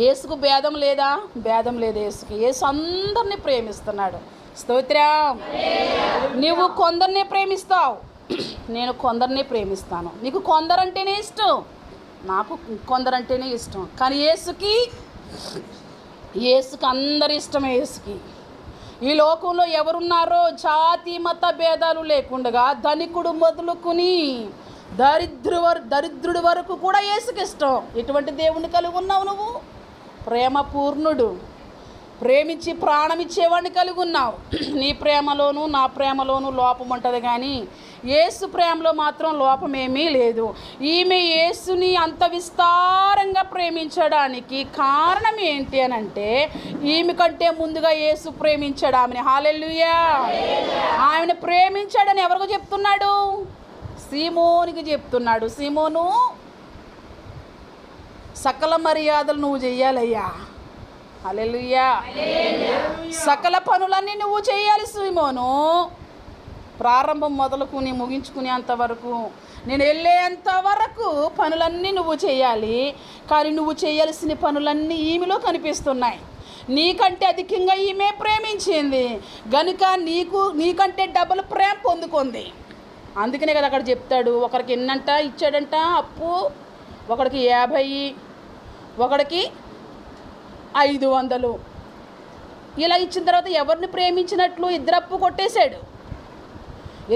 యేసుకు భేదం లేదా? భేదం లేదు యేసుకి. యేసు అందరినీ ప్రేమిస్తున్నాడు. స్తోత్రం. నువ్వు కొందరిని ప్రేమిస్తావు, నేను కొందరిని ప్రేమిస్తాను. నీకు కొందరంటేనే ఇష్టం, నాకు కొందరంటేనే ఇష్టం. కానీ యేసుకి అందరి ఇష్టమే. యేసుకి ఈ లోకంలో ఎవరున్నారో జాతి మత భేదాలు లేకుండా ధనికుడు మొదలుకుని దరిద్రుడి వరకు కూడా యేసుకి ఇష్టం. ఎటువంటి దేవుణ్ణి కలిగి ఉన్నావు నువ్వు? ప్రేమ పూర్ణుడు, ప్రేమించి ప్రాణం ఇచ్చేవాడిని కలిగి ఉన్నావు. నీ ప్రేమలోనూ నా ప్రేమలోనూ లోపం ఉంటుంది, కానీ యేసు ప్రేమలో మాత్రం లోపమేమీ లేదు. ఈమె యేసుని అంత విస్తారంగా ప్రేమించడానికి కారణం ఏంటి అని అంటే, ఈమె కంటే ముందుగా యేసు ప్రేమించాడు ఆమెని. హల్లెలూయా. ఆమెను ప్రేమించాడని ఎవరికి చెప్తున్నాడు? సీమోనికి చెప్తున్నాడు. సీమోను, సకల మర్యాదలు నువ్వు చెయ్యాలయ్యా. హల్లెలూయా. సకల పనులన్నీ నువ్వు చేయాలి సీమోను. ప్రారంభం మొదలుకుని ముగించుకునే అంతవరకు, నేను వెళ్ళేంత వరకు పనులన్నీ నువ్వు చేయాలి. కానీ నువ్వు చేయాల్సిన పనులన్నీ ఈమెలో కనిపిస్తున్నాయి. నీకంటే అధికంగా ఈమె ప్రేమించింది గనుక నీకంటే డబుల్ ప్రేమ పొందుకుంది. అందుకనే కదా అక్కడ చెప్తాడు, ఒకరికి ఎన్నంట ఇచ్చాడంట అప్పు, ఒకడికి 50, ఒకడికి 500. ఇలా ఇచ్చిన తర్వాత ఎవరిని ప్రేమించినట్లు? ఇద్దరు అప్పు కొట్టేశాడు.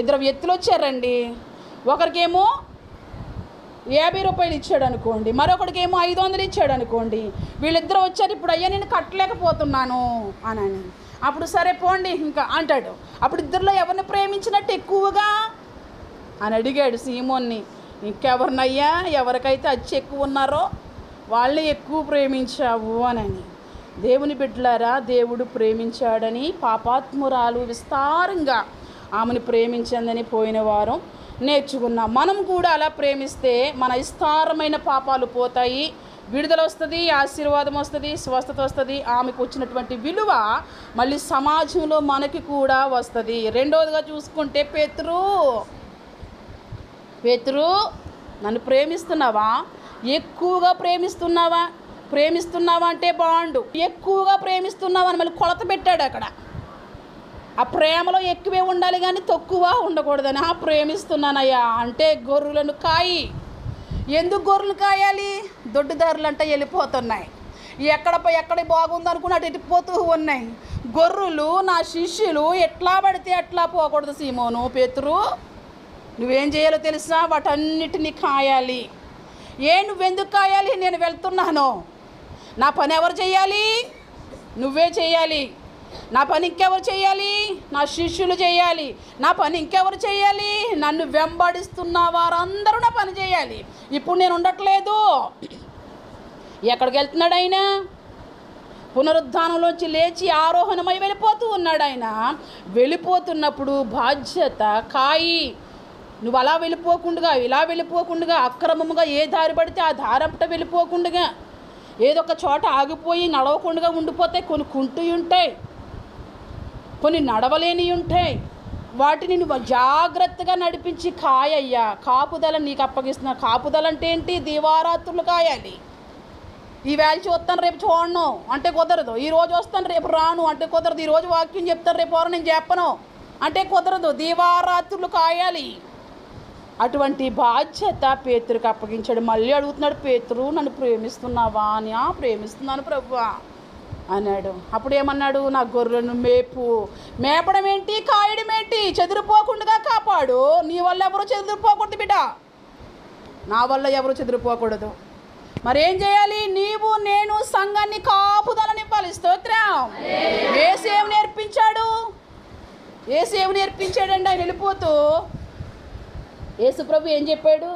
ఇద్దరు వ్యక్తులు వచ్చారండి. ఒకరికేమో 50 రూపాయలు ఇచ్చాడు అనుకోండి, మరొకడికేమో 500 ఇచ్చాడు అనుకోండి. వీళ్ళిద్దరూ వచ్చారు, ఇప్పుడు అయ్యా నేను కట్టలేకపోతున్నాను అని. అప్పుడు సరే పోండి ఇంకా అంటాడు. అప్పుడు ఇద్దరిలో ఎవరిని ప్రేమించినట్టు ఎక్కువగా అని అడిగాడు సీమోన్ని. ఇంకెవరినయ్యా, ఎవరికైతే అచ్చి ఎక్కువ ఉన్నారో వాళ్ళని ఎక్కువ ప్రేమించావు అని. దేవుని బిడ్డలారా, దేవుడు ప్రేమించాడని పాపాత్మురాలు విస్తారంగా ఆమెను ప్రేమించిందని పోయిన వారం నేర్చుకున్నాం. మనం కూడా అలా ప్రేమిస్తే మన విస్తారమైన పాపాలు పోతాయి, విడుదల వస్తుంది, ఆశీర్వాదం వస్తుంది, స్వస్థత వస్తుంది. ఆమెకు వచ్చినటువంటి విలువ మళ్ళీ సమాజంలో మనకి కూడా వస్తుంది. రెండవదిగా చూసుకుంటే పేతురు నన్ను ప్రేమిస్తున్నావా? ఎక్కువగా ప్రేమిస్తున్నావా అంటే బాండు. ఎక్కువగా ప్రేమిస్తున్నావా అని మళ్ళీ కొలత పెట్టాడు అక్కడ. ఆ ప్రేమలో ఎక్కువే ఉండాలి కానీ తక్కువ ఉండకూడదని. ప్రేమిస్తున్నానయ్యా అంటే గొర్రెలను కాయి. ఎందుకు గొర్రెలు కాయాలి? దొడ్డిదారులు అంటే వెళ్ళిపోతున్నాయి. ఎక్కడ బాగుంది అనుకుని అటు వెళ్ళిపోతూ ఉన్నాయి. గొర్రెలు నా శిష్యులు ఎట్లా పడితే అట్లా పోకూడదు సీమోను. పేతురు నువ్వేం చేయాలో తెలుసా? వాటన్నిటినీ కాయాలి. నువ్వెందుకు కాయాలి? నేను వెళ్తున్నాను. నా పని ఎవరు చేయాలి? నువ్వే చేయాలి. నా పని ఇంకెవరు చేయాలి? నా శిష్యులు చేయాలి. నా పని ఇంకెవరు చేయాలి? నన్ను వెంబడిస్తున్న వారందరూ నా పని చేయాలి. ఇప్పుడు నేను ఉండట్లేదు. ఎక్కడికి వెళ్తున్నాడు ఆయన? పునరుద్ధానంలోంచి లేచి ఆరోహణమై వెళ్ళిపోతూ ఉన్నాడు ఆయన. వెళ్ళిపోతున్నప్పుడు బాధ్యత కాయి. నువ్వు అలా వెళ్ళిపోకుండా, ఇలా వెళ్ళిపోకుండా, అక్రమముగా ఏ దారి పడితే ఆ దారంట వెళ్ళిపోకుండా, ఏదో ఒక చోట ఆగిపోయి నడవకుండా ఉండిపోతే కొన్ని కుంటూ ఉంటాయి, కొన్ని నడవలేని ఉంటాయి. వాటిని నువ్వు జాగ్రత్తగా నడిపించి కాయయ్యా. కాపుదల నీకు అప్పగిస్తున్నా. కాపుదల అంటే ఏంటి? దీవారాత్రులు కాయాలి. ఈవేళ చూస్తాను రేపు చూడను అంటే కుదరదు. ఈరోజు వస్తాను రేపు రాను అంటే కుదరదు. ఈరోజు వాక్యం చెప్తాను రేపు ఎవరు నేను చెప్పను అంటే కుదరదు. దీవారాత్రులు కాయాలి. అటువంటి బాధ్యత పేతురుకి అప్పగించాడు. మళ్ళీ అడుగుతున్నాడు, పేతురు నన్ను ప్రేమిస్తున్నావా అని. ప్రేమిస్తున్నాను ప్రభువా అన్నాడు. అప్పుడు ఏమన్నాడు? నా గొర్రెలను మేపడం ఏంటి, కాయడం ఏంటి, చెదిరిపోకుండా కాపాడు. నీ వల్ల ఎవరు చెదిరిపోకూడదు బిడ్డ, నా వల్ల ఎవరు చెదిరిపోకూడదు. మరేం చేయాలి? నీవు నేను సంఘాన్ని కాపుదలనివ్వాలి. స్తోత్రం. యేసు ఏమి నేర్పించాడండి? ఆయన వెళ్ళిపోతూ యేసు ప్రభు ఏం చెప్పాడు?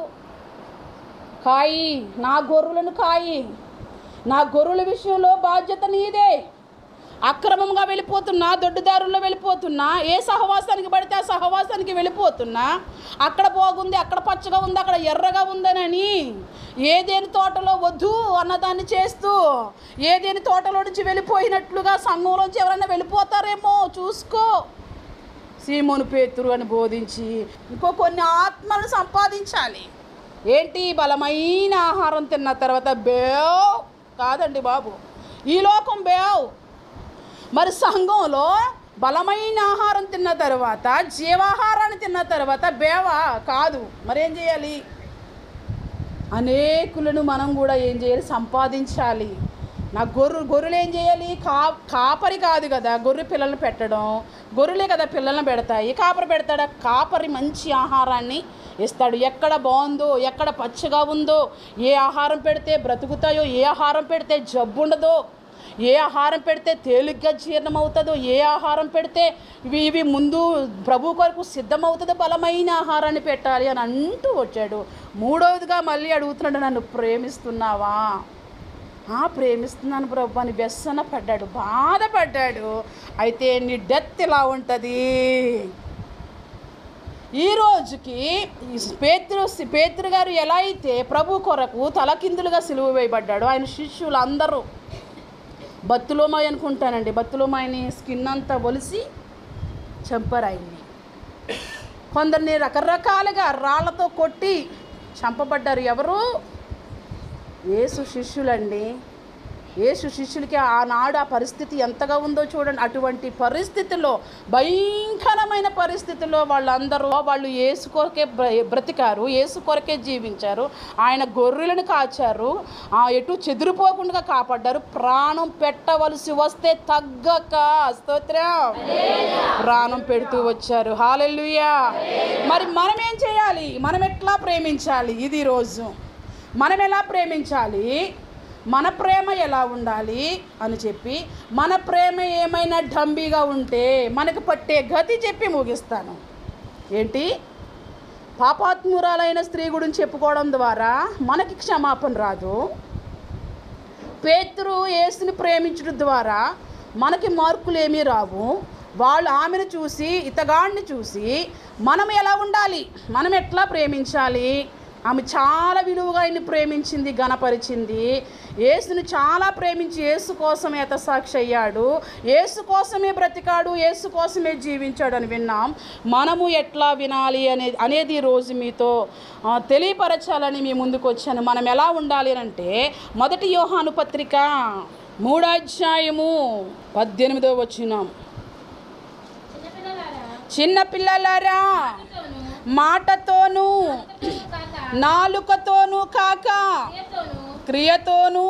కాయి, నా గొర్రెలను కాయి. నా గొర్రెల విషయంలో బాధ్యత నీదే. అక్రమంగా వెళ్ళిపోతున్నా, దొడ్డిదారుల్లో వెళ్ళిపోతున్నా, ఏ సహవాసానికి పడితే ఆ సహవాసానికి వెళ్ళిపోతున్నా, అక్కడ బాగుంది, అక్కడ పచ్చగా ఉంది, అక్కడ ఎర్రగా ఉందనని ఏదేని తోటలో వద్దు అన్నదాన్ని చేస్తూ, ఏదేని తోటలో నుంచి వెళ్ళిపోయినట్లుగా సంఘంలోంచి ఎవరైనా వెళ్ళిపోతారేమో చూసుకో. సీమోను పేతురు అని బోధించి ఇంకో కొన్ని ఆత్మలను సంపాదించాలి. ఏంటి? బలమైన ఆహారం తిన్న తర్వాత కాదండి బాబు, ఈ లోకం బేవ్. మరి సంఘంలో బలమైన ఆహారం తిన్న తర్వాత, జీవాహారాన్ని తిన్న తర్వాత బేవా కాదు. మరేం చేయాలి? అనేకులను మనం కూడా ఏం చేయాలి? సంపాదించాలి. నా గొర్రెలు ఏం చేయాలి? కాపరి కాదు కదా గొర్రె పిల్లల్ని పెట్టడం, గొర్రెలే కదా పిల్లల్ని పెడతాయి. కాపరి పెడతాడా? కాపరి మంచి ఆహారాన్ని ఇస్తాడు. ఎక్కడ బాగుందో, ఎక్కడ పచ్చగా ఉందో, ఏ ఆహారం పెడితే బ్రతుకుతాయో, ఏ ఆహారం పెడితే జబ్బు ఉండదో, ఏ ఆహారం పెడితే తేలిగ్గా జీర్ణం అవుతుందో, ఏ ఆహారం పెడితే ఇవి ముందు ప్రభు కొరకు సిద్ధమవుతుందో, బలమైన ఆహారాన్ని పెట్టాలి అని అంటూ వచ్చాడు. మూడవదిగా మళ్ళీ అడుగుతున్నాడు, నన్ను ప్రేమిస్తున్నావా? ప్రేమిస్తున్నాను ప్రభు అని వ్యసన పడ్డాడు, బాధపడ్డాడు. అయితే నీ డెత్ ఇలా ఉంటుంది. ఈ రోజుకి పేతురు గారు ఎలా అయితే ప్రభు కొరకు తలకిందులుగా సిలువ వేయబడ్డాడు, ఆయన శిష్యులు అందరూ బత్తులోమాయి అనుకుంటానండి, బత్తులోమాయిని స్కిన్ అంతా ఒలిసి చంపారు ఆయన్ని. కొందరిని రకరకాలుగా రాళ్లతో కొట్టి చంపబడ్డారు. ఎవరు? యేసు శిష్యులండి. యేసు శిష్యులకి ఆనాడు ఆ పరిస్థితి ఎంతగా ఉందో చూడండి. అటువంటి పరిస్థితుల్లో, భయంకరమైన పరిస్థితుల్లో వాళ్ళు యేసు కొరకే బ్రతికారు, యేసు కొరకే జీవించారు. ఆయన గొర్రెలను కాచారు, ఎటు చెదిరిపోకుండా కాపాడ్డారు. ప్రాణం పెట్టవలసి వస్తే తగ్గక, స్తోత్రం, ప్రాణం పెడుతూ వచ్చారు. హల్లెలూయా. మరి మనం ఏం చేయాలి? మనం ఎట్లా ప్రేమించాలి? ఇది రోజు మనం ఎలా ప్రేమించాలి, మన ప్రేమ ఎలా ఉండాలి అని చెప్పి, మన ప్రేమ ఏమైనా డంబీగా ఉంటే మనకు పట్టే గతి చెప్పి ముగిస్తాను. ఏంటి? పాపాత్మురాలైన స్త్రీ గురించి చెప్పుకోవడం ద్వారా మనకి క్షమాపణ రాదు. పేతురు యేసుని ప్రేమించడం ద్వారా మనకి మార్కులు ఏమీ రావు. వాళ్ళు ఆమెను చూసి, ఇతగాడిని చూసి మనం ఎలా ఉండాలి, మనం ఎట్లా ప్రేమించాలి? ఆమె చాలా విలువగా ఆయన్ని ప్రేమించింది, ఘనపరిచింది. యేసుని చాలా ప్రేమించి యేసు కోసమే హతసాక్షి అయ్యాడు, యేసు కోసమే బ్రతికాడు, యేసు కోసమే జీవించాడు అని విన్నాం. మనము ఎట్లా వినాలి అనేది ఈరోజు మీతో తెలియపరచాలని మీ ముందుకు వచ్చాను. మనం ఎలా ఉండాలి అంటే, 1 యోహాను పత్రిక 3వ అధ్యాయము 18వ వచనం. చిన్నపిల్లలారా, మాటతోనూ నాలుకతోనూ కాక క్రియతోనూ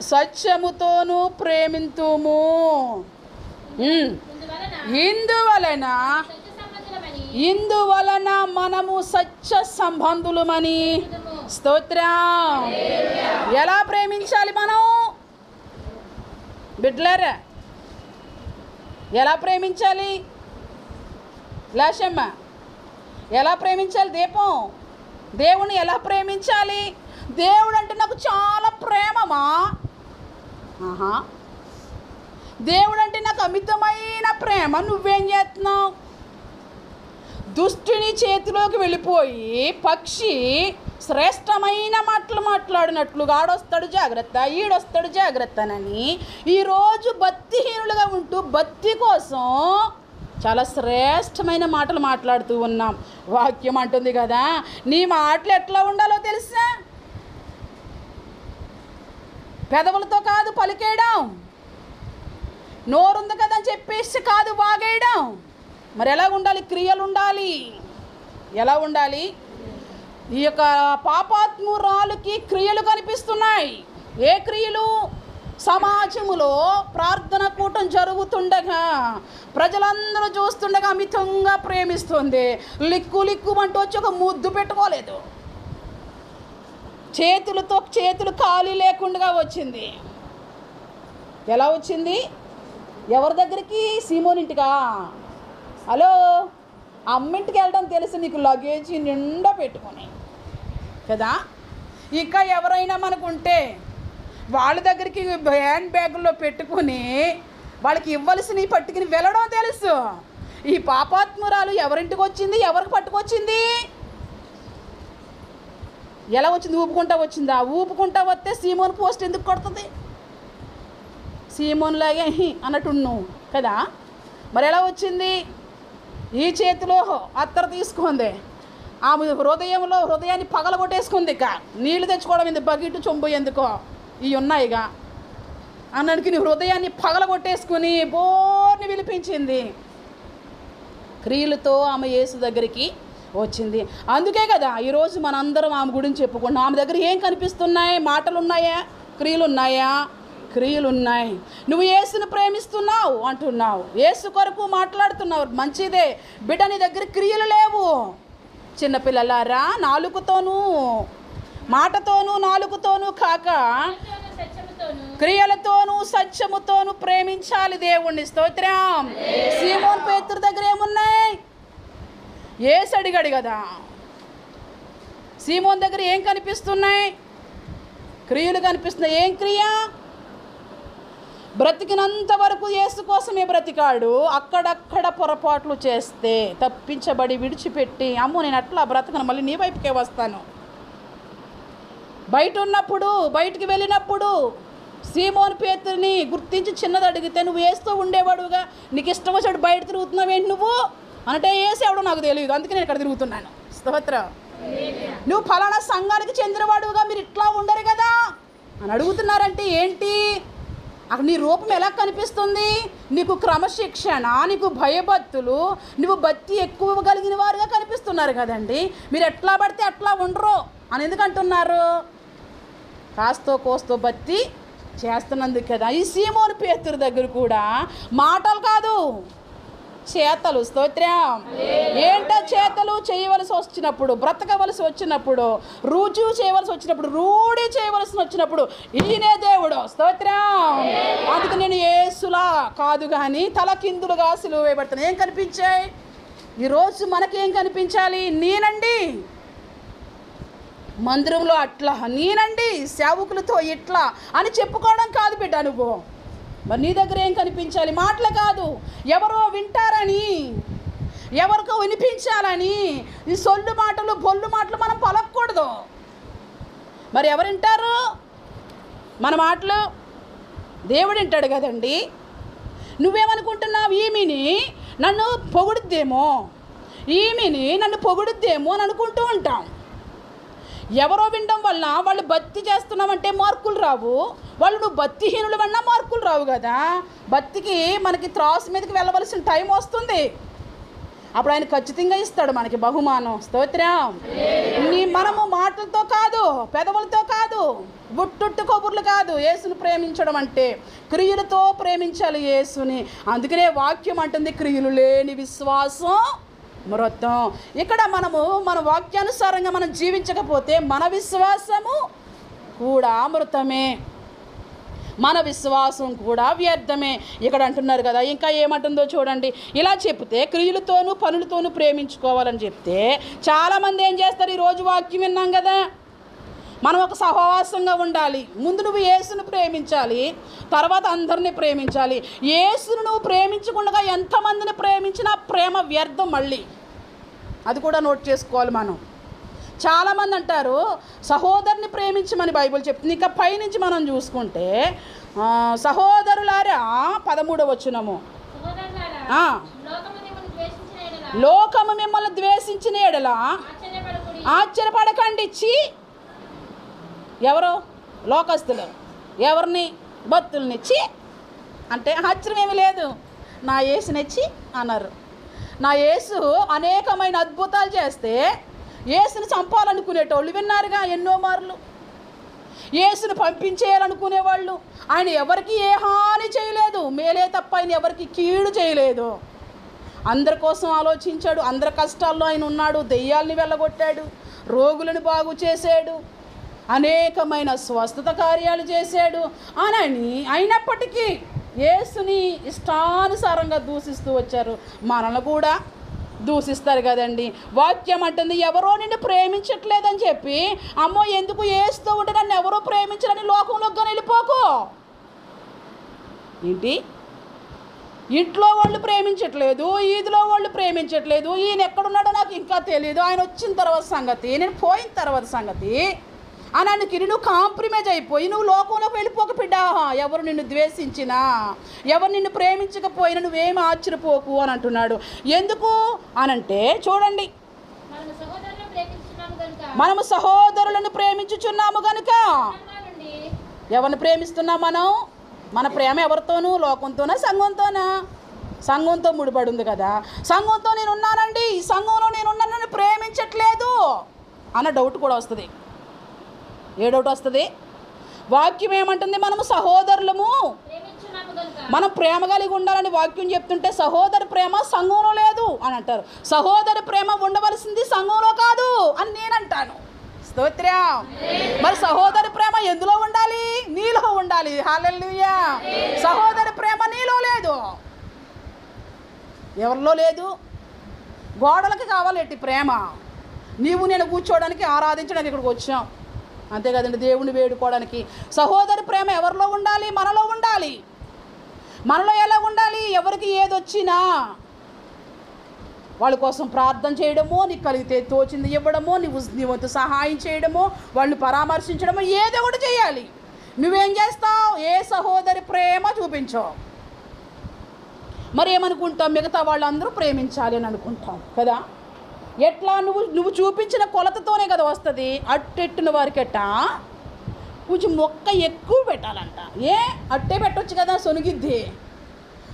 సత్యముతోనూ ప్రేమింతుము. ఇందువలన మనము సత్య సంబంధులమని. స్తోత్రం. ఎలా ప్రేమించాలి మనం? బిడ్డలారా, ఎలా ప్రేమించాలి? లాషమ్మ, ఎలా ప్రేమించాలి? దీపం, దేవుని ఎలా ప్రేమించాలి? దేవుడు అంటే నాకు చాలా ప్రేమమా? దేవుడు అంటే నాకు అమితమైన ప్రేమ. నువ్వేం చేస్తున్నావు? దుష్టుని చేతిలోకి వెళ్ళిపోయి పక్షి శ్రేష్టమైన మాటలు మాట్లాడినట్లుగా ఆడొస్తాడు జాగ్రత్త, ఈడొస్తాడు జాగ్రత్త అని ఈరోజు భక్తిహీనులుగా ఉంటూ భక్తి కోసం చాలా శ్రేష్టమైన మాటలు మాట్లాడుతూ ఉన్నాం. వాక్యం అంటుంది కదా, నీ మాటలు ఎట్లా ఉండాలో తెలుసా? పెదవులతో కాదు పలికేయడం, నోరుంది కదా అని చెప్పేసి కాదు వాగేయడం. మరి ఎలా ఉండాలి? క్రియలు ఉండాలి. ఎలా ఉండాలి? ఈ యొక్క పాపాత్మురాలుకి క్రియలు కనిపిస్తున్నాయి. ఏ క్రియలు? సమాజములో ప్రార్థన కూటం జరుగుతుండగా, ప్రజలందరూ చూస్తుండగా అమితంగా ప్రేమిస్తుంది. లిక్కుమంటూ వచ్చి ఒక ముద్దు పెట్టుకోలేదు, చేతులు ఖాళీ లేకుండా వచ్చింది. ఎలా వచ్చింది? ఎవరి దగ్గరికి? సీమోనింటికా? హలో, అమ్మింటికి వెళ్ళడం తెలుసు నీకు, లగేజీ నిండా పెట్టుకొని కదా. ఇంకా ఎవరైనా మనకుంటే వాళ్ళ దగ్గరికి హ్యాండ్ బ్యాగుల్లో పెట్టుకుని వాళ్ళకి ఇవ్వాల్సినవి పట్టుకుని వెళ్ళడం తెలుసు. ఈ పాపాత్మురాలు ఎవరింటికి వచ్చింది? ఎవరికి పట్టుకొచ్చింది? ఎలా వచ్చింది? ఊపుకుంటా వచ్చిందా? ఊపుకుంటా వస్తే సీమోన్ పోస్ట్ ఎందుకు కొడుతుంది? సీమోన్లాగే అన్నట్టున్నావు కదా. మరి ఎలా వచ్చింది? ఈ చేతిలో అత్తరు తీసుకుంది, ఆమె హృదయాన్ని పగలగొట్టేసుకుంది. ఇక నీళ్లు తెచ్చుకోవడం ఎందుకు, బకెట్ చొంబు ఎందుకో, ఇవి ఉన్నాయిగా అన్నానికి నీ హృదయాన్ని పగలగొట్టేసుకుని బోర్ని విలిపించింది. క్రియలతో ఆమె యేసు దగ్గరికి వచ్చింది. అందుకే కదా ఈరోజు మనందరం ఆమె గురించి చెప్పుకుంటున్నాం. ఆమె దగ్గర ఏం కనిపిస్తున్నాయి? మాటలు ఉన్నాయా? క్రియలు ఉన్నాయా? క్రియలు ఉన్నాయి. నువ్వు యేసుని ప్రేమిస్తున్నావు అంటున్నావు, యేసు కొరకు మాట్లాడుతున్నావు, మంచిదే. బిడ్డ నీ దగ్గర క్రియలు లేవు. చిన్నపిల్లలారా, నాలుకతోనూ మాటతోనూ నాలుకతోనూ కాక క్రియలతోనూ సత్యముతోనూ ప్రేమించాలి దేవుణ్ణి. స్తోత్రం. సీమోన్ పేతురు దగ్గర ఏమున్నాయి? యేసు అడిగాడు కదా. సీమోన్ దగ్గర ఏం కనిపిస్తున్నాయి? క్రియలు కనిపిస్తున్నాయి. ఏం క్రియ? బ్రతికినంత వరకు యేసు కోసమే బ్రతికాడు. అక్కడక్కడ పొరపాట్లు చేస్తే తప్పించబడి విడిచిపెట్టి, అమ్మో నేను అట్లా బ్రతకను, మళ్ళీ నీ వైపుకే వస్తాను. బయటికి వెళ్ళినప్పుడు సీమోను పేతురుని గుర్తించి చిన్నది అడిగితే, నువ్వు వేస్తూ ఉండేవాడుగా, నీకు ఇష్టం వచ్చాడు బయట తిరుగుతున్నావేంటి నువ్వు అంటే, వేసేవాడు నాకు తెలియదు, అందుకే నేను ఇక్కడ తిరుగుతున్నాను. స్తోత్రం. నువ్వు ఫలానా సంఘానికి చెందినవాడుగా, మీరు ఇట్లా ఉండరు కదా అని అడుగుతున్నారంటే ఏంటి? అక్కడ నీ రూపం ఎలా కనిపిస్తుంది? నీకు క్రమశిక్షణ, నీకు భయభక్తులు, నువ్వు భక్తి ఎక్కువ కలిగిన వారుగా కనిపిస్తున్నారు కదండి. మీరు ఎట్లా పడితే అట్లా ఉండరు అని ఎందుకంటున్నారు? కాస్తో కోస్తో భక్తి చేస్తున్నందుకు కదా. ఈ సీమోను పేతురు దగ్గర కూడా మాటలు కాదు, చేతలు. స్తోత్రం. ఏంటో చేతలు చేయవలసి వచ్చినప్పుడు, బ్రతకవలసి వచ్చినప్పుడు, రుజువు చేయవలసి వచ్చినప్పుడు, రూఢి చేయవలసి వచ్చినప్పుడు ఈయనే దేవుడు. స్తోత్రం. అందుకు నేను యేసులా కాదు కానీ తల కిందులుగా సిలువ వేయబడుతున్నాను. ఏం కనిపించాయి ఈరోజు? మనకేం కనిపించాలి? నేనండి మందిరంలో అట్లా, నేనండి సేవకులతో ఇట్లా అని చెప్పుకోవడం కాదు బిడ్డ నువ్వు. మరి నీ దగ్గర ఏం కనిపించాలి? మాటలు కాదు, ఎవరో వింటారని, ఎవరికో వినిపించాలని ఈ సొల్లు మాటలు బొల్లు మాటలు మనం పలకూడదు. మరి ఎవరు వింటారు మన మాటలు? దేవుడు వింటాడు కదండి. నువ్వేమనుకుంటున్నావు? ఈమెని నన్ను పొగుడుద్దేమో అని అనుకుంటూ ఉంటాం. ఎవరో వినడం వల్ల వాళ్ళు భక్తి చేస్తున్నామంటే మార్కులు రావు. వాళ్ళు నువ్వు భక్తిహీనులు అన్నా మార్కులు రావు కదా. భక్తికి మనకి త్రాసు మీదకి వెళ్ళవలసిన టైం వస్తుంది. అప్పుడు ఆయన ఖచ్చితంగా ఇస్తాడు మనకి బహుమానం. స్తోత్రం. మనము మాటలతో కాదు, పెదవులతో కాదు, బుట్టుట్టు కబుర్లు కాదు యేసుని ప్రేమించడం అంటే. క్రియలతో ప్రేమించాలి యేసుని. అందుకనే వాక్యం అంటుంది, క్రియలు లేని విశ్వాసం మృతం. ఇక్కడ మన వాక్యానుసారంగా మనం జీవించకపోతే మన విశ్వాసము కూడా మృతమే, మన విశ్వాసం కూడా వ్యర్థమే. ఇక్కడ అంటున్నారు కదా, ఇంకా ఏమంటుందో చూడండి. ఇలా చెప్తే క్రియలతోనూ పనులతోనూ ప్రేమించుకోవాలని చెప్తే చాలామంది ఏం చేస్తారు? ఈరోజు వాక్యం విన్నాం కదా, మనం ఒక సహవాసంగా ఉండాలి. ముందు నువ్వు యేసును ప్రేమించాలి, తర్వాత అందరినీ ప్రేమించాలి. యేసును నువ్వు ప్రేమించకుండా ఎంతమందిని ప్రేమించినా ప్రేమ వ్యర్థం. మళ్ళీ అది కూడా నోట్ చేసుకోవాలి మనం. చాలామంది అంటారు సహోదరుని ప్రేమించమని బైబిల్ చెప్తుంది. ఇంకా పైనుంచి మనం చూసుకుంటే సహోదరులారా 13వ వచనము, లోకము మిమ్మల్ని ద్వేషించిన ఎడల ఆశ్చర్యపడకండి. ఎవరు? లోకస్తులు. ఎవరిని? భక్తుల్ని. అంటే ఆశ్చర్యం ఏమీ లేదు. నా యేసునిచ్చి అన్నారు. నా యేసు అనేకమైన అద్భుతాలు చేస్తే యేసుని చంపాలనుకునేటోళ్ళు విన్నారుగా ఎన్నో మార్లు. యేసుని పంపించేయాలనుకునేవాళ్ళు. ఆయన ఎవరికి ఏ హాని చేయలేదు, మేలే తప్ప ఆయన ఎవరికి కీడు చేయలేదు. అందరి కోసం ఆలోచించాడు, అందరి కష్టాల్లో ఆయన ఉన్నాడు. దెయ్యాల్ని వెళ్ళగొట్టాడు, రోగులను బాగు చేశాడు, అనేకమైన స్వస్థత కార్యాలు చేశాడు. అయినప్పటికీ యేసుని ఇష్టానుసారంగా దూషిస్తూ వచ్చారు. మనల్ని కూడా దూషిస్తారు కదండి. వాక్యం అంటుంది, ఎవరో నిన్ను ప్రేమించట్లేదని చెప్పి అమ్మో ఎందుకు యేసుతో ఉంటే నన్ను ఎవరో ప్రేమించరని లోకంలోకి వెళ్ళిపోకు. ఏంటి? ఇంట్లో వాళ్ళు ప్రేమించట్లేదు, ఈదిలో వాళ్ళు ప్రేమించట్లేదు, ఈయన ఎక్కడున్నాడో నాకు ఇంకా తెలియదు, ఆయన వచ్చిన తర్వాత సంగతి, నేను పోయిన తర్వాత సంగతి అని అనుకుని నువ్వు కాంప్రమైజ్ అయిపోయి నువ్వు లోకంలోకి వెళ్ళిపోక బిడ్డా. ఎవరు నిన్ను ద్వేషించినా, ఎవరు నిన్ను ప్రేమించకపోయినా నువ్వేమి ఆశ్చర్యపోకు అని అంటున్నాడు. ఎందుకు అనంటే చూడండి, మనము సహోదరులను ప్రేమించుచున్నాము గనుక. ఎవరిని ప్రేమిస్తున్నాం మనం? మన ప్రేమ ఎవరితోనూ? లోకంతోనా సంఘంతోనా? సంఘంతో ముడిపడి ఉంది కదా. సంఘంతో నేను ఉన్నానండి, ఈ సంఘంలో నేను ఉన్నానని ప్రేమించట్లేదు అన్న డౌట్ కూడా వస్తుంది. ఏ డౌట్ వస్తుంది? వాక్యం ఏమంటుంది? మనము సహోదరులము, మనం ప్రేమ కలిగి ఉండాలని వాక్యం చెప్తుంటే సహోదర ప్రేమ సంఘంలో లేదు అని అంటారు. సహోదర ప్రేమ ఉండవలసింది సంఘంలో కాదు అని నేనంటాను. స్తోత్రం. మరి సహోదర ప్రేమ ఎందులో ఉండాలి? నీలో ఉండాలి. హల్లెలూయా. సహోదర ప్రేమ నీలో లేదు. ఎవరిలో లేదు? గోడలకి కావాలి ఎట్టి ప్రేమ. నీవు నేను కూర్చోవడానికి, ఆరాధించడానికి ఇక్కడికి వచ్చాం అంతే కదండి, దేవుని వేడుకోవడానికి. సహోదర ప్రేమ ఎవరిలో ఉండాలి? మనలో ఉండాలి. మనలో ఎలా ఉండాలి? ఎవరికి ఏదొచ్చినా వాళ్ళ కోసం ప్రార్థన చేయడమో, నీకు కలిగితే తోచింది ఇవ్వడమో, నీ వంతు సహాయం చేయడమో, వాళ్ళని పరామర్శించడమో ఏదో ఒకటి చేయాలి. నువ్వేం చేస్తావు? ఏ సహోదరి ప్రేమ చూపించావు. మరి ఏమనుకుంటాం? మిగతా వాళ్ళందరూ ప్రేమించాలి అని అనుకుంటాం కదా. ఎట్లా? నువ్వు చూపించిన కొలతతోనే కదా వస్తుంది. అట్టెట్టిన వారికెట్ట కొంచెం మొక్క ఎక్కువ పెట్టాలంట. అట్టే పెట్టవచ్చు కదా, సొనిగిద్ది.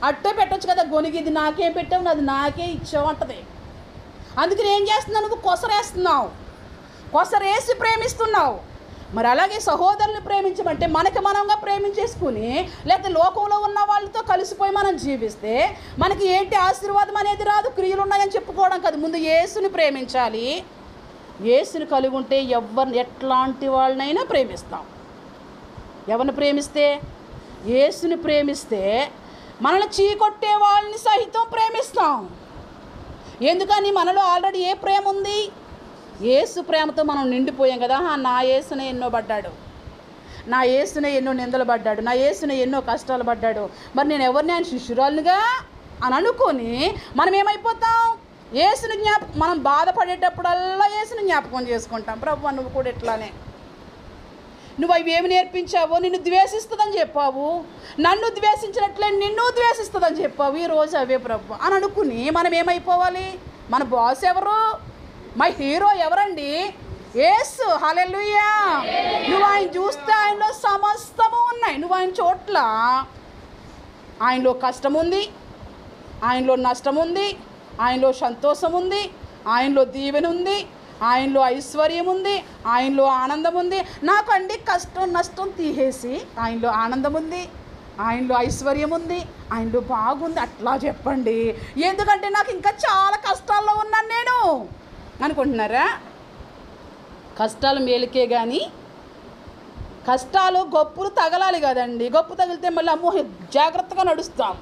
అట్టే పెట్టవచ్చు కదా, గొనిగిద్ది. నాకేం పెట్టావు, నాది నాకే ఇచ్చావు అంటది. అందుకని ఏం చేస్తున్నావు? నువ్వు కొసరేస్తున్నావు, కొసరేసి ప్రేమిస్తున్నావు. మరి అలాగే సహోదరుని ప్రేమించమంటే మనకి మనంగా ప్రేమించేసుకుని, లేకపోతే లోకంలో ఉన్న వాళ్ళతో కలిసిపోయి మనం జీవిస్తే మనకి ఏంటి ఆశీర్వాదం అనేది రాదు. క్రియలు ఉన్నాయని చెప్పుకోవడం కాదు. ముందు యేసుని ప్రేమించాలి. యేసుని కలిగి ఉంటే ఎట్లాంటి వాళ్ళనైనా ప్రేమిస్తాం. ఎవరిని ప్రేమిస్తే? యేసుని ప్రేమిస్తే మనల్ని చీకొట్టే వాళ్ళని సహితం ప్రేమిస్తాం. ఎందుకని? మనలో ఆల్రెడీ ఏ ప్రేమ ఉంది? యేసు ప్రేమతో మనం నిండిపోయాం కదా. నా యేసునే ఎన్నో పడ్డాడు, నా యేసునే ఎన్నో నిందలు పడ్డాడు, నా యేసునే ఎన్నో కష్టాలు పడ్డాడు, మరి నేను ఎవరిని ఆయన శిష్యురాలుగా అని అనుకొని మనం ఏమైపోతాం? యేసుని మనం బాధపడేటప్పుడల్లా యేసుని జ్ఞాపకం చేసుకుంటాం. ప్రభు నువ్వు కూడా ఎట్లానే, నువ్వు అవి ఏమి నేర్పించావో, నిన్ను ద్వేషిస్తుందని చెప్పావు, నన్ను ద్వేషించినట్లే నిన్ను ద్వేషిస్తుందని చెప్పావు, ఈరోజు అవే ప్రభు అని అనుకుని మనం ఏమైపోవాలి? మన బాస్ ఎవరు? మై హీరో ఎవరండి? యేసు. హల్లెలూయా. నువ్వు ఆయన చూస్తే ఆయనలో సమస్తము ఉన్నాయి. నువ్వు ఆయన చోట్ల ఆయనలో కష్టం ఉంది, ఆయనలో నష్టం ఉంది, ఆయనలో సంతోషం ఉంది, ఆయనలో దీవెన ఉంది, ఆయనలో ఐశ్వర్యం ఉంది, ఆయనలో ఆనందం ఉంది. నాకండి కష్టం నష్టం తీసేసి ఆయనలో ఆనందం ఉంది, ఆయనలో ఐశ్వర్యం ఉంది, ఆయనలో బాగుంది అట్లా చెప్పండి. ఎందుకంటే నాకు ఇంకా చాలా కష్టాల్లో ఉన్నాను నేను అనుకుంటున్నారా? కష్టాలు మేలుకే కానీ కష్టాలు గొప్పులు తగలాలి కదండి. గొప్పు తగిలితే మళ్ళీ అమ్మో జాగ్రత్తగా నడుస్తాం,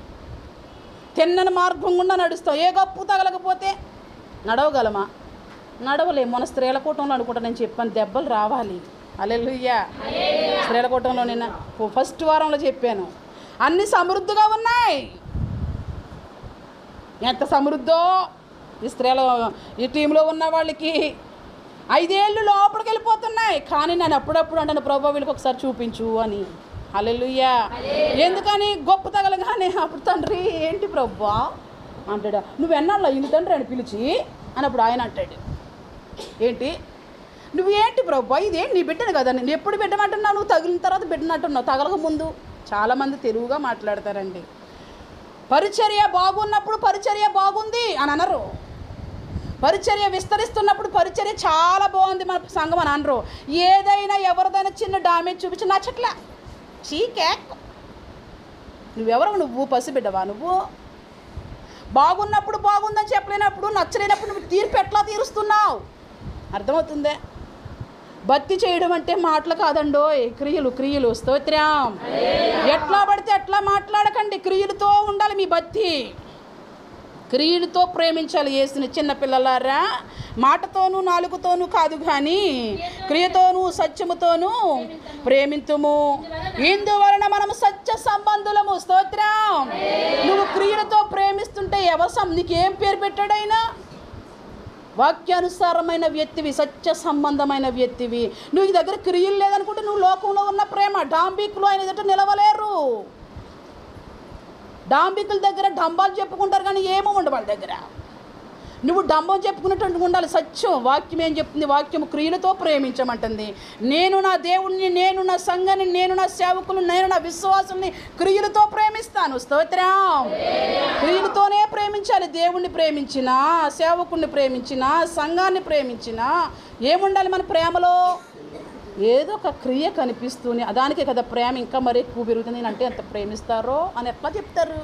తిన్నని మార్గం గుండా నడుస్తాం. ఏ గొప్పు తగలకపోతే నడవగలమా? నడవలే. మన స్త్రీల కూటంలో అనుకుంటా నేను చెప్పాను, దెబ్బలు రావాలి. హల్లెలూయా. స్త్రీల కూటంలో నిన్న ఫస్ట్ వారంలో చెప్పాను, అన్ని సమృద్ధిగా ఉన్నాయి. ఎంత సమృద్ధో ఈ టీంలో ఉన్న వాళ్ళకి 5 ఏళ్ళు లోపలికి వెళ్ళిపోతున్నాయి. కానీ నేను అప్పుడప్పుడు అంటాను, ప్రభు వీళ్ళకి ఒకసారి చూపించు అని. హల్లెలూయా. ఎందుకని? గొప్ప తగలగానే అప్పుడు తండ్రి ఏంటి ప్రభు అంటాడు, నువ్వెన్నాళ్ళ ఇంటి తండ్రి అని పిలిచి అన్నప్పుడు ఆయన అంటాడు, ఏంటి నువ్వు ఏంటి ప్రభు, ఇదేంటి నీ బిడ్డను కదా, నేను ఎప్పుడు బిడ్డమంటున్నావు, నువ్వు తగిలిన తర్వాత బిడ్డనంటున్నావు, తగలక ముందు. చాలామంది తెలుగుగా మాట్లాడతారండి. పరిచర్య బాగున్నప్పుడు పరిచర్య బాగుంది అని అనరు. పరిచర్య విస్తరిస్తున్నప్పుడు పరిచర్య చాలా బాగుంది మన సంఘం అని అనరు. ఏదైనా ఎవరిదైనా చిన్న డామేజ్ చూపించి నచ్చట్లా, చీకేక్, నువ్వెవరు? నువ్వు పసిబిడ్డవా? నువ్వు బాగున్నప్పుడు బాగుందని చెప్పలేనప్పుడు, నచ్చలేనప్పుడు నువ్వు తీర్పు ఎట్లా తీరుస్తున్నావు? అర్థమవుతుందే? భక్తి చేయడం అంటే మాటలు కాదండోయ్, క్రియలు. స్తోత్రం. ఎట్లా పడితే అట్లా మాట్లాడకండి, క్రియలతో ఉండాలి మీ భక్తి. క్రియలతో ప్రేమించాలి యేసుని. చిన్నపిల్లలారా, మాటతోనూ నాలుగుతోనూ కాదు కానీ క్రియతోనూ సత్యముతోనూ ప్రేమింతుము, ఇందువలన మనము సత్య సంబంధులము. స్తోత్రం. నువ్వు క్రియలతో ప్రేమిస్తుంటే నీకేం పేరు పెట్టాడైనా? వాక్యానుసారమైన వ్యక్తివి, సత్య సంబంధమైన వ్యక్తివి. నువ్వు ఈ దగ్గర క్రియలు లేదనుకుంటే నువ్వు లోకంలో ఉన్న ప్రేమ. డాంబికులు ఆయన ఎదుట నిలవలేరు. డాంబికుల దగ్గర డంబాలు చెప్పుకుంటారు కానీ ఏమో ఉండవు వాళ్ళ దగ్గర. నువ్వు డంబం చెప్పుకున్నట్టు ఉండాలి. సత్యం వాక్యం ఏం చెప్తుంది? వాక్యం క్రియలతో ప్రేమించమంటుంది. నేను నా దేవుణ్ణి, నేను నా సంఘాన్ని, నేను నా సేవకులను, నేను నా విశ్వాసుల్ని క్రియలతో ప్రేమిస్తాను. స్తోత్రం. క్రియలతోనే ప్రేమించాలి. దేవుణ్ణి ప్రేమించినా, సేవకుణ్ణి ప్రేమించినా, సంఘాన్ని ప్రేమించినా ఏముండాలి మన ప్రేమలో? ఏదో ఒక క్రియ కనిపిస్తూనే, దానికే కదా ప్రేమ ఇంకా మరీ ఎక్కువ పెరుగుతుంది. నేనంటే ఎంత ప్రేమిస్తారో అని ఎట్లా చెప్తారు?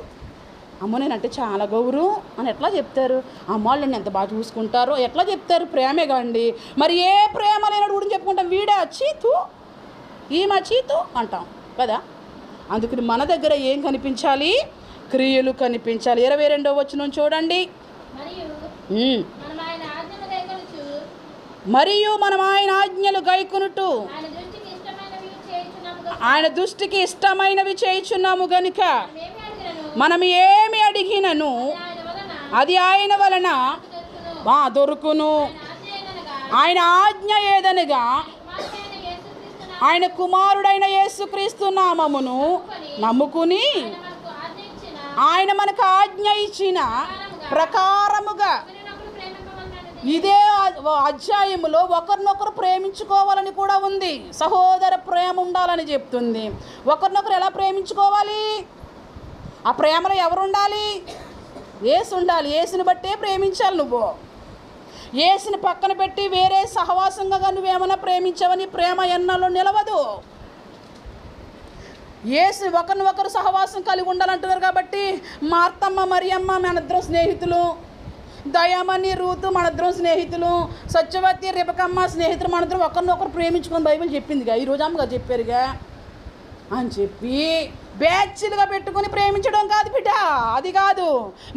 అమ్మ నేనంటే చాలా గౌరవం అని ఎట్లా చెప్తారు? అమ్మాళ్ళు నన్ను ఎంత బాగా చూసుకుంటారో ఎట్లా చెప్తారు? ప్రేమే కాండి. మరి ఏ ప్రేమ లేనట్టు కూడా చెప్పుకుంటాం. వీడా చీతు, ఈమె చీతు అంటాం కదా. అందుకని మన దగ్గర ఏం కనిపించాలి? క్రియలు కనిపించాలి. 22వ వచనం చూడండి. మరియు మనం ఆయన ఆజ్ఞలు గైకొనుటూ ఆయన దృష్టికి ఇష్టమైనవి చేయుచున్నాము గనుక మనం ఏమి అడిగినను అది ఆయన వలన దొరుకును. ఆయన ఆజ్ఞ ఏదనగా ఆయన కుమారుడైన యేసుక్రీస్తు నామమును నమ్ముకుని ఆయన మనకు ఆజ్ఞ ఇచ్చిన ప్రకారముగా ఇదే అధ్యాయములో ఒకరినొకరు ప్రేమించుకోవాలని కూడా ఉంది. సహోదర ప్రేమ ఉండాలని చెప్తుంది. ఒకరినొకరు ఎలా ప్రేమించుకోవాలి? ఆ ప్రేమలో ఎవరు ఉండాలి? యేసు ఉండాలి. యేసుని బట్టే ప్రేమించాలి. నువ్వు యేసుని పక్కన పెట్టి వేరే సహవాసంగా నువ్వేమైనా ప్రేమించావని ప్రేమ ఎన్నలో నిలవదు. యేసు ఒకరినొకరు సహవాసం కలిగి ఉండాలంటున్నారు కాబట్టి మార్తమ్మ మరియమ్మ మనిద్దరం స్నేహితులు, దయామణి రూతు మనిద్దరం స్నేహితులు, సత్యవతి రిబకమ్మ స్నేహితులు, మనిద్దరం ఒకరినొకరు ప్రేమించుకొని బైబిల్ చెప్పిందిగా. ఈరోజు అమ్మగా చెప్పారుగా అని చెప్పి బ్యాచ్లుగా పెట్టుకొని ప్రేమించడం కాదు బిడ్డ. అది కాదు.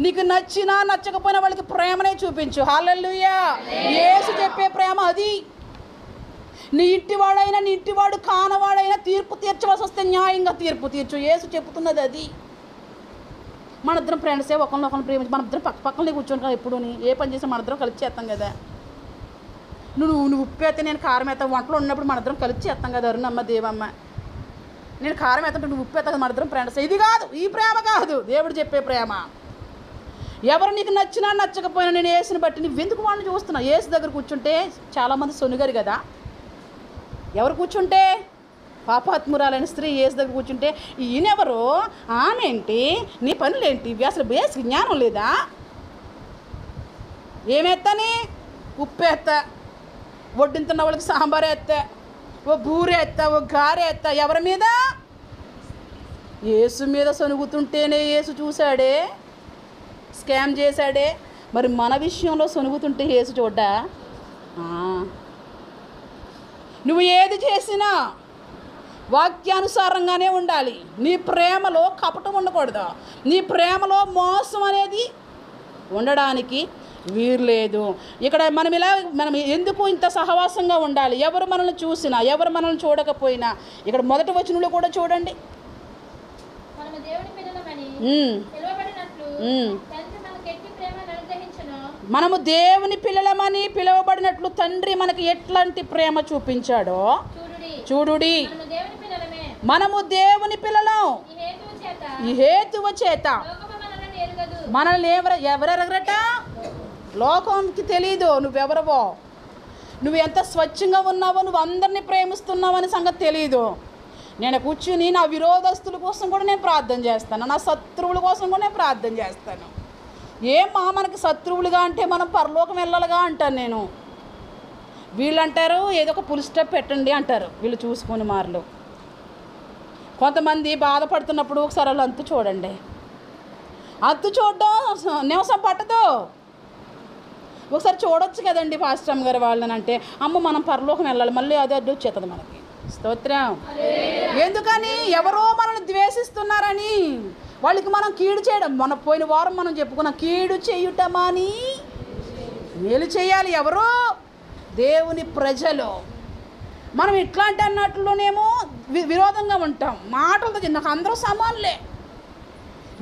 నీకు నచ్చినా నచ్చకపోయినా వాళ్ళకి ప్రేమనే చూపించు. హల్లెలూయా. యేసు చెప్పే ప్రేమ అది. నీ ఇంటివాడైనా నీ ఇంటివాడు కానవాడైనా తీర్పు తీర్చవలసి వస్తే న్యాయంగా తీర్పు తీర్చు. యేసు చెప్తున్నది అది. మనిద్దరం ఫ్రెండ్సే, ఒకరినొకరిని ప్రేమించి మనిద్దరం పక్కనే కూర్చొని కదా. ఎప్పుడు ఏ పని చేసినా మనిద్దరం కలిసి చేస్తాం కదా. నువ్వు ఉప్పు అయితే నేను కారం వేస్తాను. వంటలో ఉన్నప్పుడు మనిద్దరం కలిసి చేస్తాం కదా. అరుణమ్మ దేవమ్మ నేను కారం వేస్తుంటే నువ్వు ఉప్పు వేస్తా. మనిద్దరం ఫ్రెండ్స్. ఇది కాదు, ఈ ప్రేమ కాదు దేవుడు చెప్పే ప్రేమ. ఎవరు నీకు నచ్చినా నచ్చకపోయినా నేను యేసుని బట్టి నువ్వెందుకు వాళ్ళని చూస్తున్నావు? యేసు దగ్గర కూర్చుంటే చాలామంది సొనుగారు కదా. ఎవరు కూర్చుంటే? పాపాత్మురాలైన స్త్రీ యేసు దగ్గర కూర్చుంటే ఈయనెవరు, ఆమెంటి, నీ పనులేంటి, అసలు బేసిక్ జ్ఞానం లేదా? ఏమేత్తని? ఉప్పు వేస్తా, వడ్డింతున్న వాళ్ళకి సాంబార్ వేస్తా, ఓ బూరె ఎత్తా, ఓ గారె ఎత్తా. ఎవరి మీద? యేసు మీద సొనుగుతుంటేనే యేసు చూశాడే, స్కామ్ చేశాడే. మరి మన విషయంలో సొనుగుతుంటే యేసు చూడ్డా? నువ్వు ఏది చేసినా వాక్యానుసారంగానే ఉండాలి. నీ ప్రేమలో కపటం ఉండకూడదు. నీ ప్రేమలో మోసం అనేది ఉండడానికి వీర్లేదు. ఇక్కడ మనం ఎందుకు ఇంత సహవాసంగా ఉండాలి? ఎవరు మనల్ని చూసినా, ఎవరు మనల్ని చూడకపోయినా. ఇక్కడ మొదటి వచనంలో కూడా చూడండి. మనము దేవుని పిల్లలమని పిలువబడినట్లు తండ్రి మనకి ఎట్లాంటి ప్రేమ చూపించాడో చూడుడి. మనము దేవుని పిల్లలం. ఈ హేతువు చేత మనల్ని ఎవరెరగరట? లోకానికి తెలీదు నువ్వెవరవో, నువ్వు ఎంత స్వచ్ఛంగా ఉన్నావో, నువ్వు అందరినీ ప్రేమిస్తున్నావు అనే సంగతి తెలీదు. నేను కూర్చుని నా విరోధస్తుల కోసం కూడా నేను ప్రార్థన చేస్తాను, నా శత్రువుల కోసం కూడా నేను ప్రార్థన చేస్తాను. ఏమ్మా మనకి శత్రువులుగా అంటే మనం పరలోకం వెళ్ళాలిగా అంటాను నేను. వీళ్ళు అంటారు ఏదో ఒక పుల్ స్టాప్ పెట్టండి అంటారు వీళ్ళు చూసుకొని మార్లు. కొంతమంది బాధపడుతున్నప్పుడు ఒకసారి వాళ్ళు అంతు చూడండి. అంతు చూడడం నివసం పట్టదు. ఒకసారి చూడొచ్చు కదండి పాస్టర్ గారు వాళ్ళని అంటే, అమ్మ మనం పరలోకం వెళ్ళాలి, మళ్ళీ అది అడ్డు వచ్చేస్తుంది మనకి. స్తోత్రం. ఎందుకని? ఎవరో మనల్ని ద్వేషిస్తున్నారని. వాళ్ళకి మనం కీడు చేయడం. మన పోయిన వారం మనం చెప్పుకున్నాం, కీడు చేయుటమాని మేలు చేయాలి. ఎవరో దేవుని ప్రజలు. మనం ఇట్లాంటి అన్నట్లునేమో విరోధంగా ఉంటాం. మాటలతో నాకు అందరూ సమానులే,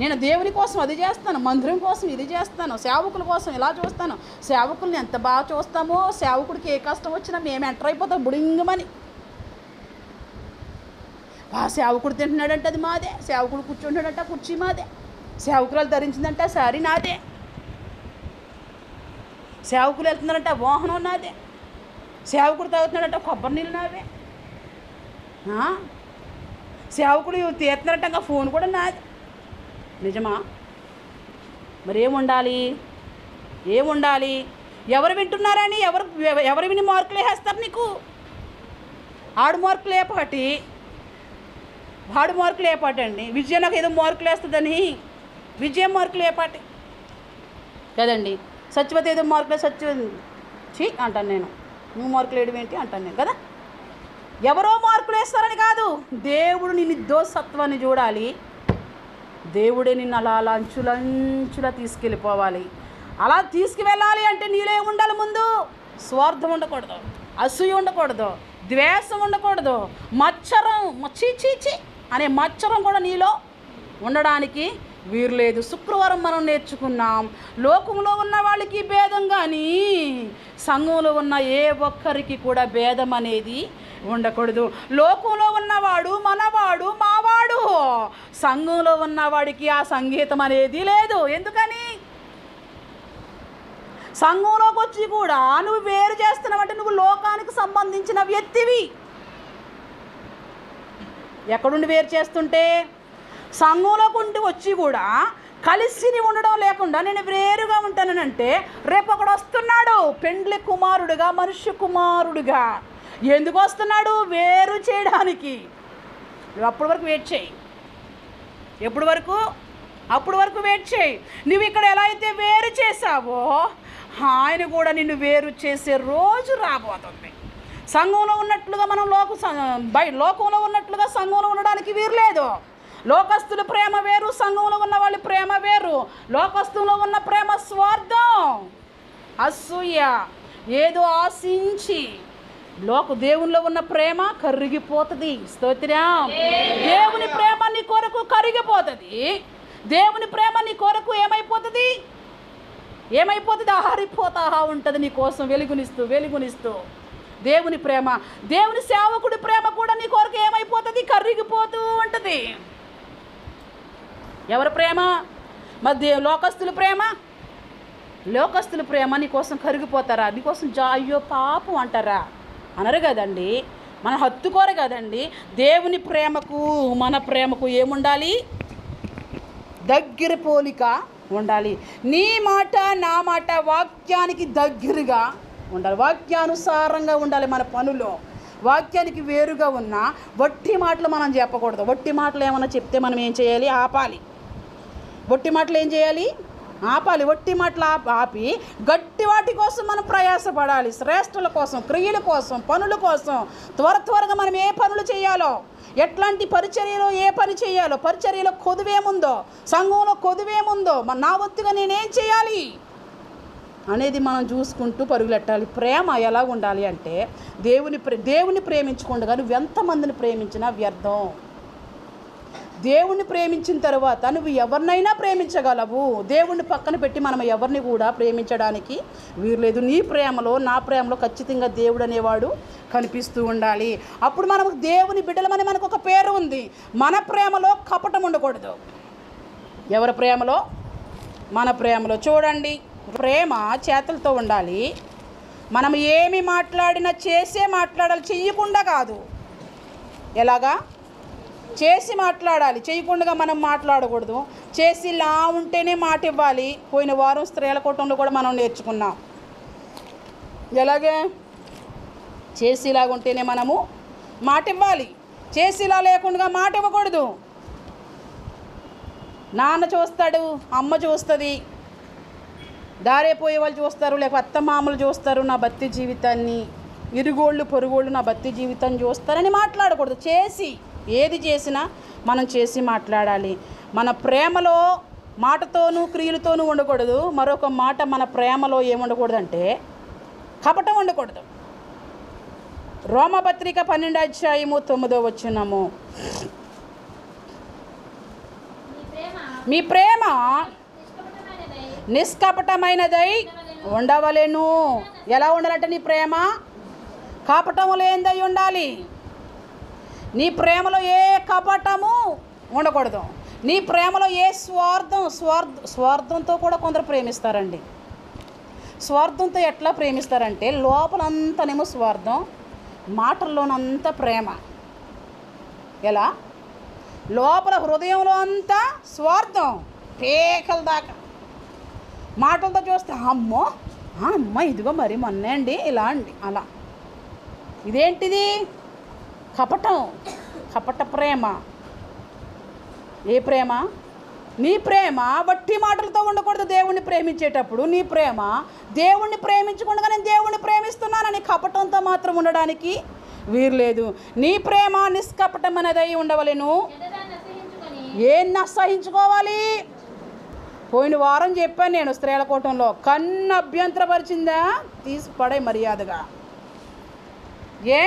నేను దేవుని కోసం అది చేస్తాను, మందిరం కోసం ఇది చేస్తాను, సేవకుల కోసం ఇలా చూస్తాను. సేవకుల్ని ఎంత బాగా చూస్తామో, సేవకుడికి ఏ కష్టం వచ్చినా మేము ఎంటర్ అయిపోతాం బుడింగమని. ఆ సేవకుడు తింటున్నాడంటే అది మాదే, సేవకుడు కూర్చుంటాడంటే కుర్చీ మాదే, సేవకురాలు ధరించిందంటే సారీ నాదే. సేవకులు వెళ్తున్నారంటే వాహనం నాదే, సేవకుడు తాగుతున్నాడంటే కొబ్బరి నీళ్ళు నావే, సేవకుడు తీస్తున్నారంటే ఇంకా ఫోన్ కూడా నాది. నిజమా? మరి ఏముండాలి? ఎవరు వింటున్నారని ఎవరు విని మార్కులు వేస్తారు నీకు? ఆడు మార్కులు ఏ పాటి అండి? విజయ నాకు ఏదో మార్కులు వేస్తుందని విజయం మార్కులు ఏ పాటి కదండి. సత్యవతి ఏదో మార్కులు చీ అంటాను నేను, నువ్వు మార్కులు వేయడం ఏంటి అంటాను నేను కదా. ఎవరో మార్కులు వేస్తారని కాదు, దేవుడు నీ నిర్దోషత్వాన్ని చూడాలి. దేవుడే నిన్ను అలా అంచులంచులా తీసుకెళ్ళిపోవాలి. అలా తీసుకువెళ్ళాలి అంటే నీలో ఏముండాలి? ముందు స్వార్థం ఉండకూడదు, అసూయ ఉండకూడదు, ద్వేషం ఉండకూడదు, మచ్చరం చీ అనే మచ్చరం కూడా నీలో ఉండడానికి వీరు లేదు. శుక్రవారం మనం నేర్చుకున్నాం, లోకంలో ఉన్న వాళ్ళకి భేదం కానీ సంఘంలో ఉన్న ఏ ఒక్కరికి కూడా భేదం అనేది ఉండకూడదు. లోకంలో ఉన్నవాడు మనవాడు మావాడు, సంఘంలో ఉన్నవాడికి ఆ సంగీతం అనేది లేదు. ఎందుకని? సంఘంలోకి వచ్చి కూడా నువ్వు వేరు చేస్తున్నావంటే నువ్వు లోకానికి సంబంధించిన వ్యక్తివి. ఎక్కడుండి వేరు చేస్తుంటే? సంఘంలోకి ఉండి వచ్చి కూడా కలిసి ఉండడం లేకుండా నేను వేరుగా ఉంటానంటే రేపు ఒకడు వస్తున్నాడు పెండ్లి కుమారుడుగా, మనుష్య కుమారుడుగా. ఎందుకు వస్తున్నాడు? వేరు చేయడానికి. నువ్వు అప్పటి వరకు వెయిట్ చేయి. ఎప్పటి వరకు? అప్పటి వరకు వెయిట్ చేయి. నువ్వు ఇక్కడ ఎలా అయితే వేరు చేసావో ఆయన కూడా నిన్ను వేరు చేసే రోజు రాబోతుంది. సంఘంలో ఉన్నట్లుగా మనం లోకంలో ఉన్నట్లుగా సంఘంలో ఉండడానికి వీరు లేదు. లోకస్తుల ప్రేమ వేరు, సంఘంలో ఉన్న వాళ్ళ ప్రేమ వేరు. లోకస్తులో ఉన్న ప్రేమ స్వార్థం, అసూయ, ఏదో ఆశించి. దేవునిలో ఉన్న ప్రేమ కరిగిపోతుంది. స్తోత్రం. దేవుని ప్రేమ నీ కొరకు కరిగిపోతుంది. దేవుని ప్రేమ నీ కొరకు ఏమైపోతుంది? ఆహారిపోతా ఉంటుంది నీ కోసం వెలుగునిస్తూ. దేవుని ప్రేమ, దేవుని సేవకుడి ప్రేమ కూడా నీ కొరకు ఏమైపోతుంది? కరిగిపోతూ ఉంటుంది. ఎవరి ప్రేమ? మరి లోకస్తుల ప్రేమ నీ కోసం కరిగిపోతారా? నీ కోసం అయ్యో పాపం అంటారా? అనరు కదండి. మన హత్తుకోరు కదండి. దేవుని ప్రేమకు మన ప్రేమకు ఏముండాలి? దగ్గర పోలిక ఉండాలి. నీ మాట నా మాట వాక్యానికి దగ్గరగా ఉండాలి, వాక్యానుసారంగా ఉండాలి. మన పనులో వాక్యానికి వేరుగా ఉన్న వట్టి మాటలు మనం చెప్పకూడదు. వట్టి మాటలు ఏమైనా చెప్తే మనం ఏం చేయాలి? ఆపాలి. వట్టి మాటలు ఏం చేయాలి? ఆపాలి. వట్టి మాటలు ఆపి గట్టి వాటి కోసం మనం ప్రయాసపడాలి. శ్రేష్ఠుల కోసం, క్రియల కోసం, పనుల కోసం త్వరగా మనం ఏ పనులు చేయాలో, ఎట్లాంటి పరిచర్యలో ఏ పని చేయాలో, పరిచర్యలో కొదువేముందో, సంఘంలో కొదువేముందో, నా వంతుగా నేనేం చేయాలి అనేది మనం చూసుకుంటూ పరుగులెట్టాలి. ప్రేమ ఎలా ఉండాలి అంటే దేవుని ప్రేమించకుండా నువ్వు ఎంతమందిని ప్రేమించినా వ్యర్థం. దేవుణ్ణి ప్రేమించిన తర్వాత నువ్వు ఎవరినైనా ప్రేమించగలవు. దేవుణ్ణి పక్కన పెట్టి మనం ఎవరిని కూడా ప్రేమించడానికి వీరలేదు. నీ ప్రేమలో నా ప్రేమలో ఖచ్చితంగా దేవుడు అనేవాడు కనిపిస్తూ ఉండాలి. అప్పుడు మనకు దేవుని బిడ్డలమని మనకు ఒక పేరు ఉంది. మన ప్రేమలో కపటం ఉండకూడదు. ఎవరి ప్రేమలో? మన ప్రేమలో. చూడండి, ప్రేమ చేతులతో ఉండాలి. మనం ఏమి మాట్లాడినా మాట్లాడాలి, చెయ్యకుండా కాదు. ఎలాగా? చేసి మాట్లాడాలి, చేయకుండా మనం మాట్లాడకూడదు. చేసి లా ఉంటేనే మాట ఇవ్వాలి. పోయిన వారం స్త్రీల కూటంలో కూడా మనం నేర్చుకున్నాం. ఎలాగే? చేసిలాగా ఉంటేనే మనము మాట ఇవ్వాలి, చేసిలా లేకుండా మాట ఇవ్వకూడదు. నాన్న చూస్తాడు, అమ్మ చూస్తుంది, దారేపోయే వాళ్ళు చూస్తారు, లేకపోతే అత్త మామలు చూస్తారు నా భక్తి జీవితాన్ని, ఇరుగోళ్ళు పొరుగోళ్ళు నా భక్తి జీవితాన్ని చూస్తారని మాట్లాడకూడదు. ఏది చేసినా మనం చేసి మాట్లాడాలి. మన ప్రేమలో మాటతోనూ క్రియలతోనూ ఉండకూడదు. మరొక మాట, మన ప్రేమలో ఏముండకూడదంటే కపటం ఉండకూడదు. రోమపత్రిక 12:9 మీ ప్రేమ నిష్కపటమైనదై ఉండవలెను. ఎలా ఉండాలంటే నీ ప్రేమ కపటము లేనిదై ఉండాలి. నీ ప్రేమలో ఏ కపటము ఉండకూడదు. నీ ప్రేమలో ఏ స్వార్థంతో కూడా కొందరు ప్రేమిస్తారండి. స్వార్థంతో ఎట్లా ప్రేమిస్తారంటే లోపలంతానేమో స్వార్థం, మాటల్లోనంతా ప్రేమ. ఎలా? లోపల హృదయంలో అంతా స్వార్థం పేకల దాకా, మాటలతో చూస్తే అమ్మో అమ్మ ఇదిగో మరి మొన్నే అండి ఇలా అండి అలా. ఇదేంటిది? కపటం, కపట ప్రేమ. ఏ ప్రేమ? నీ ప్రేమ వట్టి మాటలతో ఉండకూడదు. దేవుణ్ణి ప్రేమించేటప్పుడు నీ ప్రేమ దేవుణ్ణి ప్రేమించకుండా నేను దేవుణ్ణి ప్రేమిస్తున్నానని కపటంతో మాత్రం ఉండడానికి వీర్లేదు. నీ ప్రేమ నిష్కపటమైనదై ఉండవలెను. ఏం అసహించుకోవాలి? పోయిన వారం చెప్పాను నేను స్త్రీల కూటంలో, కన్ను అభ్యంతరపరిచిందా తీసి పడే మర్యాదగా. ఏ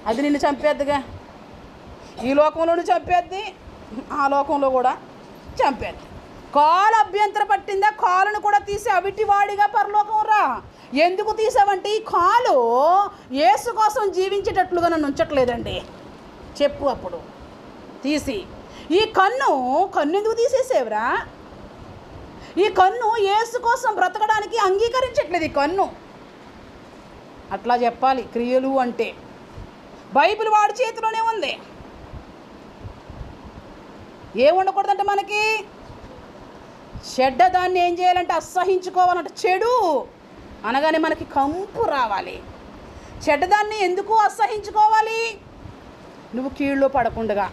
అది నిన్ను చంపేద్దిగా. ఈ లోకంలోనూ చంపేద్ది, ఆ లోకంలో కూడా చంపేద్ది. కాలు అభ్యంతర పట్టిందా కాలును కూడా తీసి అవిటివాడిగా పరలోకం రా. ఎందుకు తీసావంటే ఈ కాలు యేసు కోసం జీవించేటట్లుగా నన్ను ఉంచట్లేదండి చెప్పు. అప్పుడు తీసి ఈ కన్ను ఎందుకు తీసేసేవరా? ఈ కన్ను యేసు కోసం బ్రతకడానికి అంగీకరించట్లేదు. ఈ కన్ను అట్లా చెప్పాలి. క్రియలు అంటే బైబిల్ వాడి చేతిలోనే ఉంది. ఏం ఉండకూడదంటే మనకి చెడ్డదాన్ని ఏం చేయాలంటే అసహించుకోవాలంటే, చెడు అనగానే మనకి కంపు రావాలి. చెడ్డదాన్ని ఎందుకు అసహించుకోవాలి? నువ్వు కీళ్ళు పడకుండా